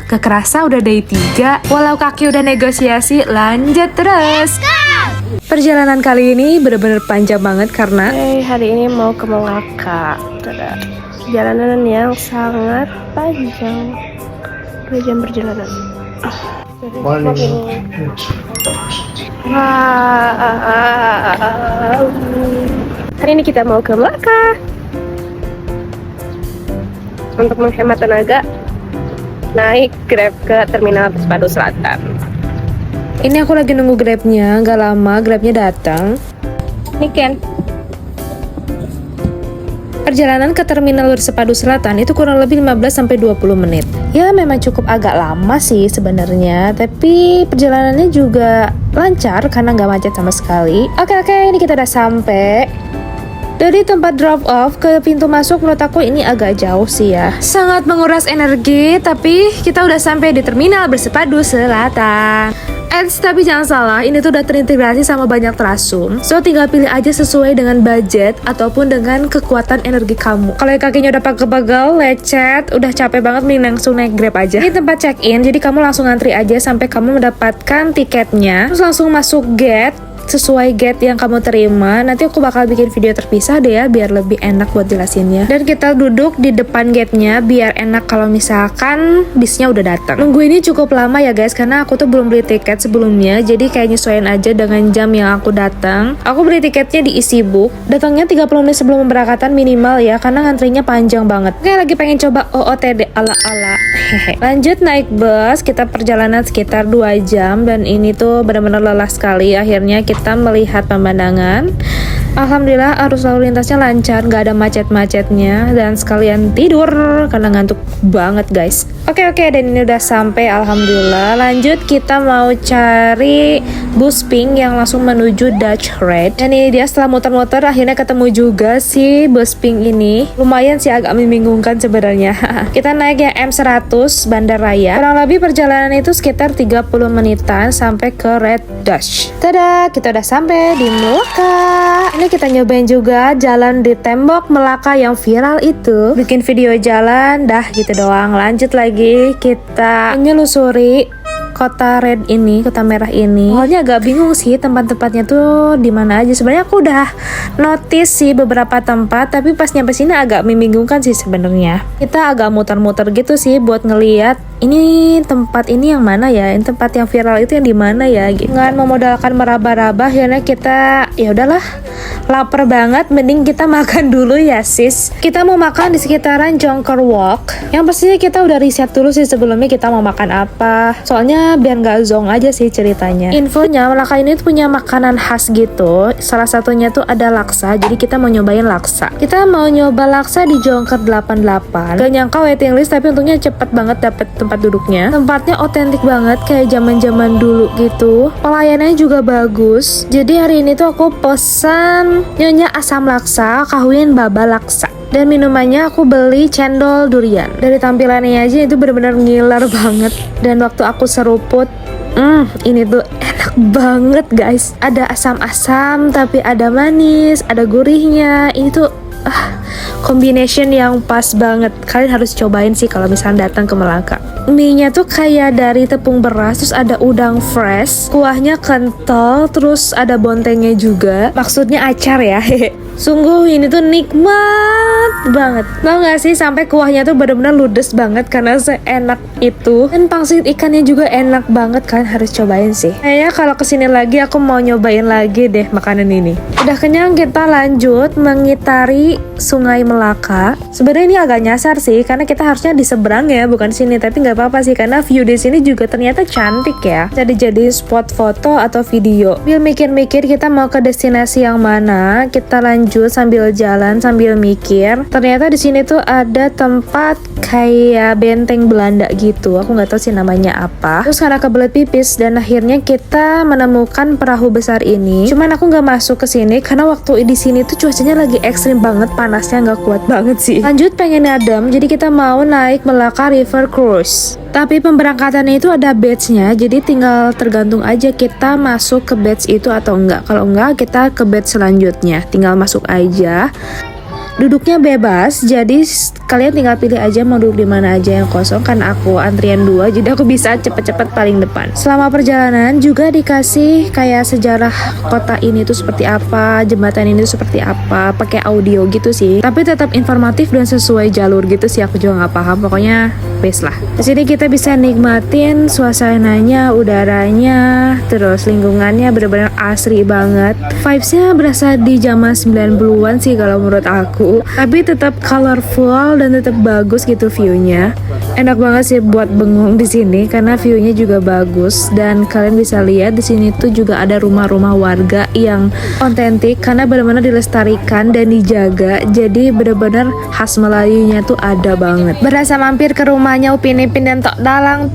Gak kerasa udah day 3. Walau kaki udah negosiasi, lanjut terus. Perjalanan kali ini bener-bener panjang banget karena hari ini mau ke Melaka. Ada perjalanan yang sangat panjang. 2 jam perjalanan. Wow. Hari ini kita mau ke Melaka. Untuk menghemat tenaga, naik Grab ke Terminal Pesepadu Selatan. ini aku lagi nunggu Grabnya, gak lama Grabnya datang. Ini Ken. Perjalanan ke Terminal Bersepadu Selatan itu kurang lebih 15-20 menit. Ya memang cukup agak lama sih sebenarnya, tapi perjalanannya juga lancar karena nggak macet sama sekali. Oke, ini kita udah sampai. Dari tempat drop off ke pintu masuk menurut aku ini agak jauh sih ya. Sangat menguras energi, tapi kita udah sampai di Terminal Bersepadu Selatan. Tapi jangan salah, ini tuh udah terintegrasi sama banyak trasum. So tinggal pilih aja sesuai dengan budget ataupun dengan kekuatan energi kamu. Kalau kakinya udah pegel-pegel, lecet, udah capek banget, mending langsung naik Grab aja. Ini tempat check-in, jadi kamu langsung ngantri aja sampai kamu mendapatkan tiketnya. Terus langsung masuk gate sesuai gate yang kamu terima. Nanti aku bakal bikin video terpisah deh ya, biar lebih enak buat jelasinnya. Dan kita duduk di depan gate-nya biar enak kalau misalkan bisnya udah datang. Nunggu ini cukup lama ya guys, karena aku tuh belum beli tiket sebelumnya, jadi kayak nyesuaiin aja dengan jam yang aku datang. Aku beli tiketnya di EasyBook. Datangnya 30 menit sebelum pemberangkatan minimal ya, karena ngantrinya panjang banget. Oke, lagi pengen coba OOTD ala-ala. Lanjut naik bus, kita perjalanan sekitar 2 jam dan ini tuh benar-benar lelah sekali. Akhirnya kita melihat pemandangan. Alhamdulillah arus lalu lintasnya lancar, gak ada macet-macetnya, dan sekalian tidur karena ngantuk banget guys. Oke, dan ini udah sampai alhamdulillah. Lanjut kita mau cari bus pink yang langsung menuju Dutch Red. Dan ini dia, setelah muter-muter akhirnya ketemu juga si bus pink ini. Lumayan sih agak membingungkan sebenarnya. Kita naik yang M100 Bandar Raya. Kurang lebih perjalanan itu sekitar 30 menitan sampai ke Red Dutch. Tada, kita udah sampai di Melaka. Ini kita nyobain juga jalan di tembok Melaka yang viral itu. Bikin video jalan, dah gitu doang. Lanjut lagi, kita menyelusuri kota red ini, kota merah ini. Awalnya agak bingung sih tempat-tempatnya tuh di mana aja. Sebenarnya aku udah notice sih beberapa tempat, tapi pas nyampe sini agak membingungkan sih sebenarnya. Kita agak muter-muter gitu sih buat ngeliat ini tempat ini yang mana ya, ini tempat yang viral itu yang di mana ya. Dengan memodalkan meraba-raba, akhirnya kita ya udahlah, lapar banget, mending kita makan dulu ya sis. Kita mau makan di sekitaran Jonker Walk. Yang pastinya kita udah riset dulu sih sebelumnya kita mau makan apa. Soalnya biar nggak zong aja sih ceritanya. Infonya Melaka ini tuh punya makanan khas gitu. Salah satunya tuh ada laksa. Jadi kita mau nyobain laksa. Kita mau nyoba laksa di Jonker 88. Gak nyangka waiting list, tapi untungnya cepet banget dapet tempat duduknya. Tempatnya otentik banget kayak zaman-zaman dulu gitu. Pelayanannya juga bagus. Jadi hari ini tuh aku pesan nyonya asam laksa, kahwin baba laksa. Dan minumannya aku beli cendol durian. Dari tampilannya aja itu benar-benar ngiler banget. Dan waktu aku seruput, ini tuh enak banget guys. Ada asam-asam tapi ada manis, ada gurihnya. Ini tuh combination yang pas banget. Kalian harus cobain sih kalau misalnya datang ke Melaka. Mie-nya tuh kayak dari tepung beras, terus ada udang fresh, kuahnya kental, terus ada bontengnya juga. Maksudnya acar ya. Sungguh ini tuh nikmat banget. Tau gak sih, sampai kuahnya tuh bener-bener ludes banget karena seenak itu. Dan pangsit ikannya juga enak banget, kalian harus cobain sih. Kayaknya kalau kesini lagi aku mau nyobain lagi deh makanan ini. Udah kenyang, kita lanjut mengitari Sungai Melaka. Sebenarnya ini agak nyasar sih karena kita harusnya di seberang ya, bukan sini, tapi nggak apa-apa sih karena view di sini juga ternyata cantik ya. Jadi spot foto atau video. Sambil mikir-mikir kita mau ke destinasi yang mana, kita lanjut sambil jalan sambil mikir. Ternyata di sini tuh ada tempat kayak benteng Belanda gitu. Aku nggak tahu sih namanya apa. Terus karena kebelet pipis dan akhirnya kita menemukan perahu besar ini. Cuman aku nggak masuk ke sini karena waktu di sini tuh cuacanya lagi ekstrim banget, panasnya nggak kuat banget sih. Lanjut pengen adem, jadi kita mau naik Melaka River Cruise. Tapi pemberangkatannya itu ada batch-nya, jadi tinggal tergantung aja kita masuk ke batch itu atau enggak. Kalau enggak, kita ke batch selanjutnya, tinggal masuk aja. Duduknya bebas, jadi kalian tinggal pilih aja mau duduk di mana aja yang kosong. Karena aku antrian 2, jadi aku bisa cepet-cepet paling depan. Selama perjalanan juga dikasih kayak sejarah kota ini tuh seperti apa, jembatan ini tuh seperti apa, pakai audio gitu sih. Tapi tetap informatif dan sesuai jalur gitu sih. Aku juga nggak paham, pokoknya best lah. Di sini kita bisa nikmatin suasananya, udaranya, terus lingkungannya bener-bener asri banget. Vibesnya berasa di zaman 90-an sih kalau menurut aku. Tapi tetap colorful dan tetap bagus gitu viewnya. Enak banget sih buat bengong di sini karena viewnya juga bagus, dan kalian bisa lihat di sini tuh juga ada rumah-rumah warga yang otentik karena benar-benar dilestarikan dan dijaga. Jadi benar-benar khas Melayunya tuh ada banget. Berasa mampir ke rumahnya Upin Ipin dan Tok Dalang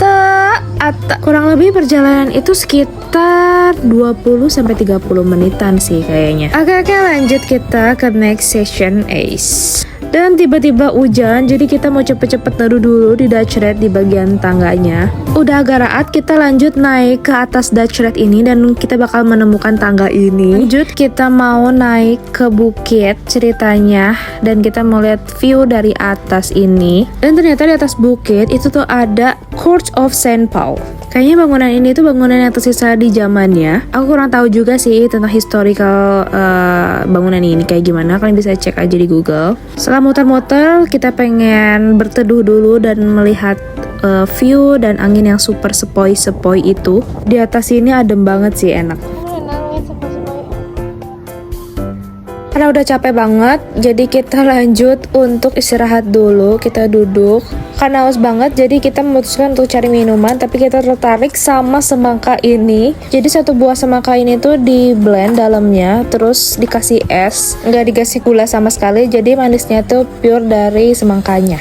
kurang lebih perjalanan itu sekitar 20-30 menitan sih kayaknya. Oke, lanjut kita ke next session Ace. Dan tiba-tiba hujan, jadi kita mau cepet-cepet neduh dulu di Dutch Red di bagian tangganya. Udah agak raat, kita lanjut naik ke atas Dutch Red ini dan kita bakal menemukan tangga ini. Lanjut kita mau naik ke bukit ceritanya, dan kita mau lihat view dari atas ini. Dan ternyata di atas bukit itu tuh ada Court of St. Paul. Kayaknya bangunan ini tuh bangunan yang tersisa di zamannya. Aku kurang tahu juga sih tentang historical bangunan ini kayak gimana. Kalian bisa cek aja di Google. Setelah muter-muter, kita pengen berteduh dulu dan melihat view dan angin yang super sepoi-sepoi itu. Di atas ini adem banget sih, enak. Karena udah capek banget, jadi kita lanjut untuk istirahat dulu. Kita duduk karena haus banget, jadi kita memutuskan untuk cari minuman. Tapi kita tertarik sama semangka ini. Jadi satu buah semangka ini tuh di blend dalamnya, terus dikasih es, nggak dikasih gula sama sekali. Jadi manisnya tuh pure dari semangkanya.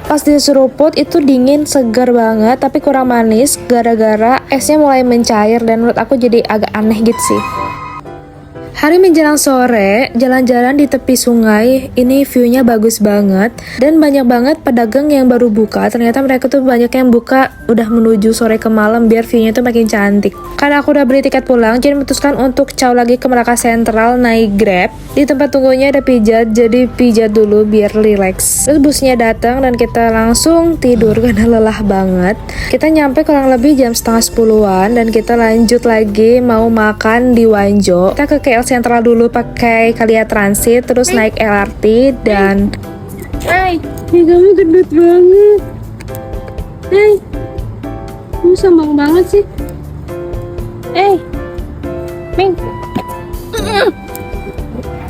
Pas diseruput itu dingin, segar banget, tapi kurang manis gara-gara esnya mulai mencair, dan menurut aku jadi agak aneh gitu sih. Hari menjelang sore, jalan-jalan di tepi sungai, ini viewnya bagus banget, dan banyak banget pedagang yang baru buka. Ternyata mereka tuh banyak yang buka udah menuju sore ke malam biar viewnya tuh makin cantik. Karena aku udah beli tiket pulang, jadi memutuskan untuk caw lagi ke Melaka Sentral naik Grab. Di tempat tunggunya ada pijat, jadi pijat dulu biar relax. Terus busnya datang dan kita langsung tidur karena lelah banget. Kita nyampe kurang lebih jam setengah 10-an dan kita lanjut lagi mau makan di Wanjo. Kita ke KL Sentral dulu pakai Kalia Transit, terus naik LRT dan Hai, kamu gendut banget. Hai, kamu sombong banget sih. Ming.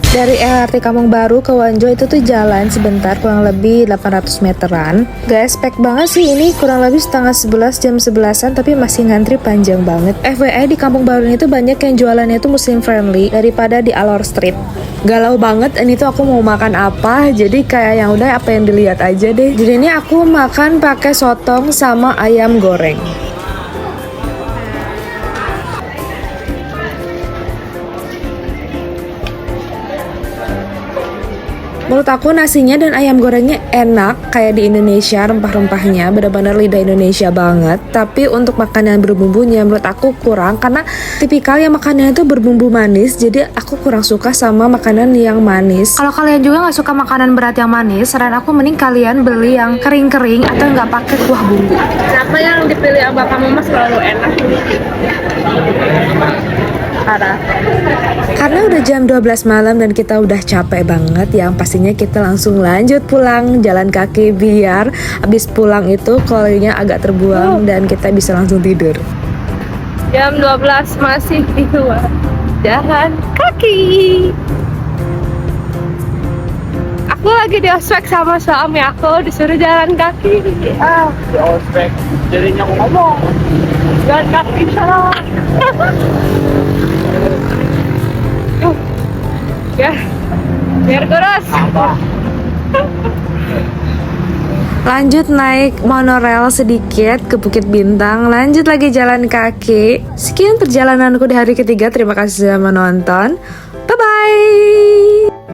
dari LRT Kampung Baru ke Wanjo itu tuh jalan sebentar, kurang lebih 800 meteran. Gak expect banget sih, ini kurang lebih setengah 11, jam 11-an, tapi masih ngantri panjang banget. FYI di Kampung Baru itu banyak yang jualannya tuh muslim friendly daripada di Alor Street. Galau banget, ini tuh aku mau makan apa, jadi kayak yang udah apa yang dilihat aja deh. Jadi ini aku makan pakai sotong sama ayam goreng. Menurut aku nasinya dan ayam gorengnya enak kayak di Indonesia, rempah-rempahnya benar-benar lidah Indonesia banget. Tapi untuk makanan berbumbunya menurut aku kurang, karena tipikal yang makanannya itu berbumbu manis, jadi aku kurang suka sama makanan yang manis. Kalau kalian juga nggak suka makanan berat yang manis, saran aku mending kalian beli yang kering-kering atau nggak pakai kuah bumbu. Kenapa yang dipilih abang kamu mas selalu enak? Parah. Karena udah jam 12 malam dan kita udah capek banget, yang pastinya kita langsung lanjut pulang jalan kaki biar abis pulang itu kalorinya agak terbuang dan kita bisa langsung tidur. Jam 12 masih di luar jalan kaki. Aku lagi di ospek sama suami aku, disuruh jalan kaki. Di ospek jadinya aku ngomong Jalan kaki salah. Ya, biar kurus. Lanjut naik monorail sedikit ke Bukit Bintang, lanjut lagi jalan kaki. Sekian perjalananku di hari ketiga, terima kasih sudah menonton. Bye bye.